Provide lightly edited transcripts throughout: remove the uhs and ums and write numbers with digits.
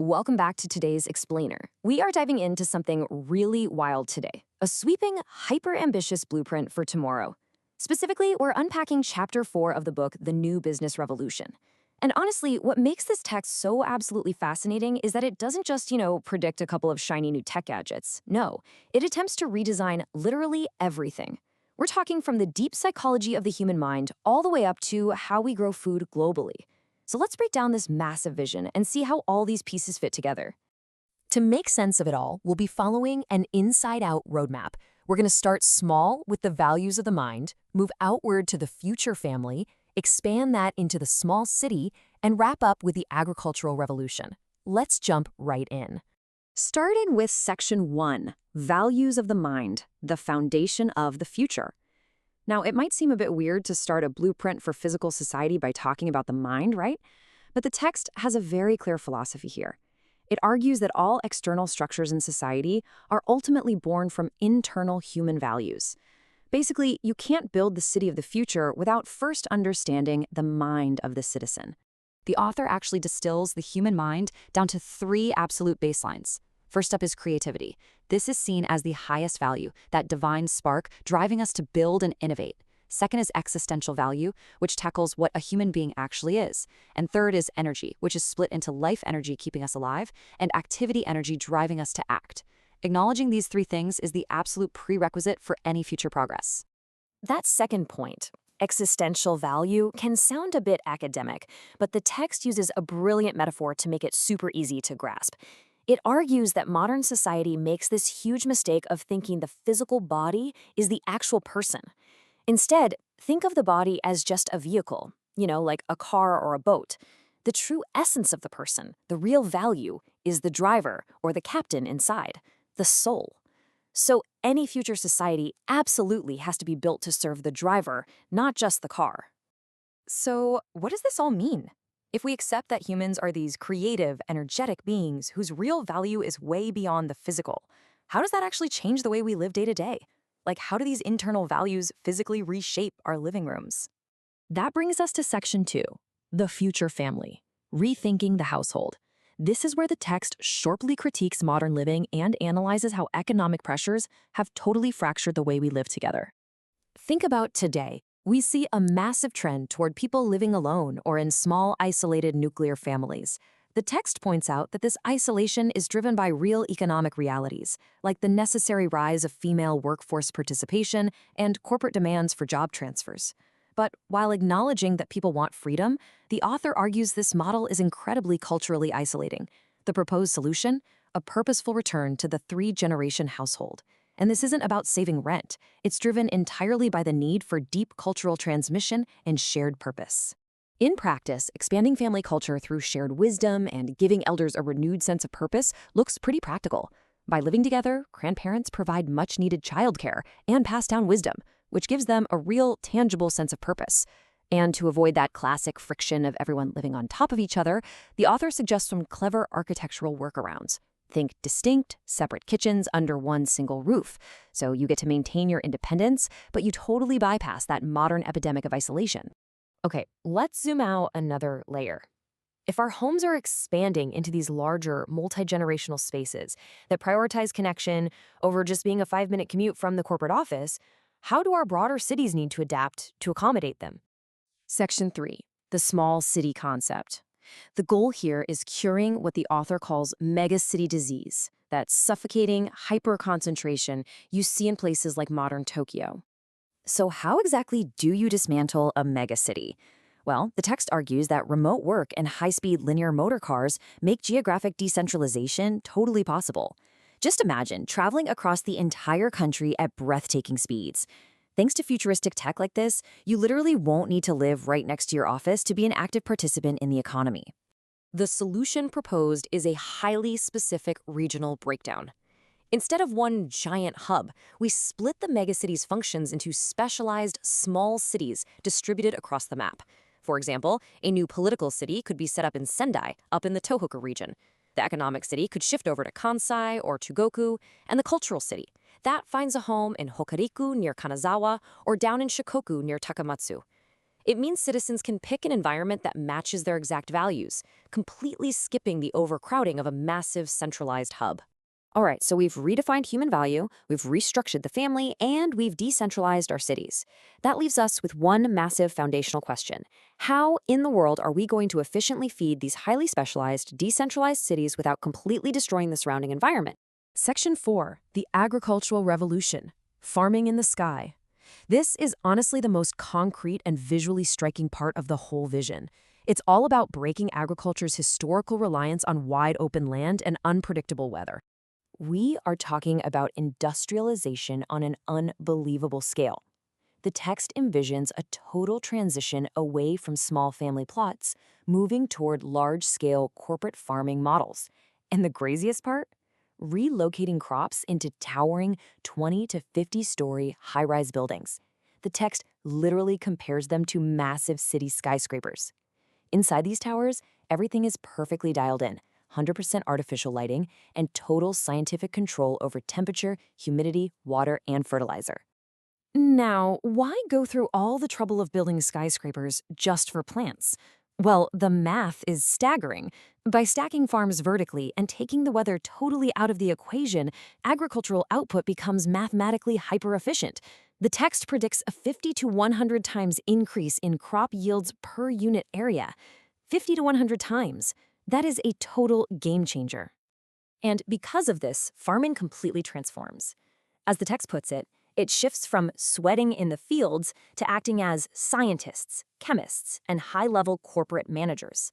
Welcome back to today's Explainer. We are diving into something really wild today, a sweeping, hyper-ambitious blueprint for tomorrow. Specifically, we're unpacking Chapter 4 of the book, The New Business Revolution. And honestly, what makes this text so absolutely fascinating is that it doesn't just, predict a couple of shiny new tech gadgets. No, it attempts to redesign literally everything. We're talking from the deep psychology of the human mind all the way up to how we grow food globally. So let's break down this massive vision and see how all these pieces fit together. To make sense of it all, we'll be following an inside-out roadmap. We're going to start small with the values of the mind, move outward to the future family, expand that into the small city, and wrap up with the agricultural revolution. Let's jump right in. Starting with Section 1, Values of the Mind, the Foundation of the Future. Now, it might seem a bit weird to start a blueprint for physical society by talking about the mind, right? But the text has a very clear philosophy here. It argues that all external structures in society are ultimately born from internal human values. Basically, you can't build the city of the future without first understanding the mind of the citizen. The author actually distills the human mind down to 3 absolute baselines. First up is creativity. This is seen as the highest value, that divine spark driving us to build and innovate. Second is existential value, which tackles what a human being actually is. And third is energy, which is split into life energy keeping us alive and activity energy driving us to act. Acknowledging these 3 things is the absolute prerequisite for any future progress. That second point, existential value, can sound a bit academic, but the text uses a brilliant metaphor to make it super easy to grasp. It argues that modern society makes this huge mistake of thinking the physical body is the actual person. Instead, think of the body as just a vehicle, like a car or a boat. The true essence of the person, the real value, is the driver or the captain inside, the soul. So any future society absolutely has to be built to serve the driver, not just the car. So what does this all mean? If we accept that humans are these creative, energetic beings whose real value is way beyond the physical, how does that actually change the way we live day to day? Like, how do these internal values physically reshape our living rooms? That brings us to Section 2, the future family, rethinking the household. This is where the text sharply critiques modern living and analyzes how economic pressures have totally fractured the way we live together. Think about today. We see a massive trend toward people living alone or in small, isolated nuclear families. The text points out that this isolation is driven by real economic realities, like the necessary rise of female workforce participation and corporate demands for job transfers. But while acknowledging that people want freedom, the author argues this model is incredibly culturally isolating. The proposed solution? A purposeful return to the 3-generation household. And this isn't about saving rent. It's driven entirely by the need for deep cultural transmission and shared purpose. In practice, expanding family culture through shared wisdom and giving elders a renewed sense of purpose looks pretty practical. By living together, grandparents provide much-needed childcare and pass down wisdom, which gives them a real, tangible sense of purpose. And to avoid that classic friction of everyone living on top of each other, the author suggests some clever architectural workarounds. Think distinct, separate kitchens under one single roof. So you get to maintain your independence, but you totally bypass that modern epidemic of isolation. Okay, let's zoom out another layer. If our homes are expanding into these larger, multi-generational spaces that prioritize connection over just being a 5-minute commute from the corporate office, how do our broader cities need to adapt to accommodate them? Section 3, the small city concept. The goal here is curing what the author calls megacity disease, that suffocating hyper-concentration you see in places like modern Tokyo. So how exactly do you dismantle a megacity? Well, the text argues that remote work and high-speed linear motor cars make geographic decentralization totally possible. Just imagine traveling across the entire country at breathtaking speeds. Thanks to futuristic tech like this, you literally won't need to live right next to your office to be an active participant in the economy. The solution proposed is a highly specific regional breakdown. Instead of one giant hub, we split the megacity's functions into specialized small cities distributed across the map. For example, a new political city could be set up in Sendai, up in the Tohoku region. The economic city could shift over to Kansai or Chugoku, and the cultural city. That finds a home in Hokuriku near Kanazawa or down in Shikoku near Takamatsu. It means citizens can pick an environment that matches their exact values, completely skipping the overcrowding of a massive centralized hub. All right, so we've redefined human value, we've restructured the family, and we've decentralized our cities. That leaves us with one massive foundational question. How in the world are we going to efficiently feed these highly specialized, decentralized cities without completely destroying the surrounding environment? Section 4, the agricultural revolution, farming in the sky. This is honestly the most concrete and visually striking part of the whole vision. It's all about breaking agriculture's historical reliance on wide open land and unpredictable weather. We are talking about industrialization on an unbelievable scale. The text envisions a total transition away from small family plots, moving toward large-scale corporate farming models. And the craziest part? Relocating crops into towering 20 to 50-story high-rise buildings. The text literally compares them to massive city skyscrapers. Inside these towers, everything is perfectly dialed in. 100% artificial lighting, and total scientific control over temperature, humidity, water, and fertilizer. Now, why go through all the trouble of building skyscrapers just for plants? Well, the math is staggering. By stacking farms vertically and taking the weather totally out of the equation, agricultural output becomes mathematically hyper-efficient. The text predicts a 50 to 100 times increase in crop yields per unit area. 50 to 100 times. That is a total game changer. And because of this, farming completely transforms. As the text puts it, it shifts from sweating in the fields to acting as scientists, chemists, and high-level corporate managers.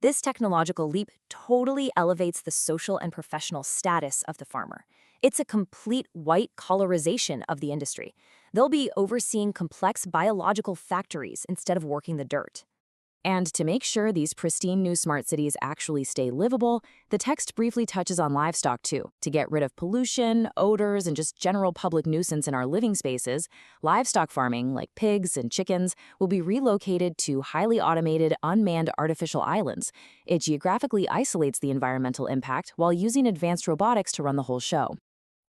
This technological leap totally elevates the social and professional status of the farmer. It's a complete white-collarization of the industry. They'll be overseeing complex biological factories instead of working the dirt. And to make sure these pristine new smart cities actually stay livable, the text briefly touches on livestock too. To get rid of pollution, odors, and just general public nuisance in our living spaces, livestock farming, like pigs and chickens, will be relocated to highly automated, unmanned artificial islands. It geographically isolates the environmental impact while using advanced robotics to run the whole show.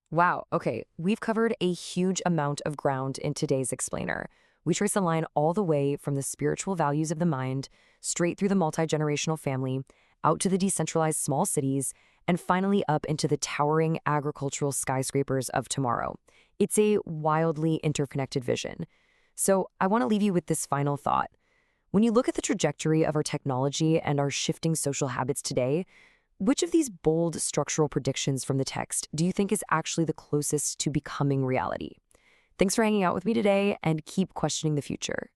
Wow, okay, we've covered a huge amount of ground in today's explainer. We trace the line all the way from the spiritual values of the mind, straight through the multi-generational family, out to the decentralized small cities, and finally up into the towering agricultural skyscrapers of tomorrow. It's a wildly interconnected vision. So I want to leave you with this final thought. When you look at the trajectory of our technology and our shifting social habits today, which of these bold structural predictions from the text do you think is actually the closest to becoming reality? Thanks for hanging out with me today, and keep questioning the future.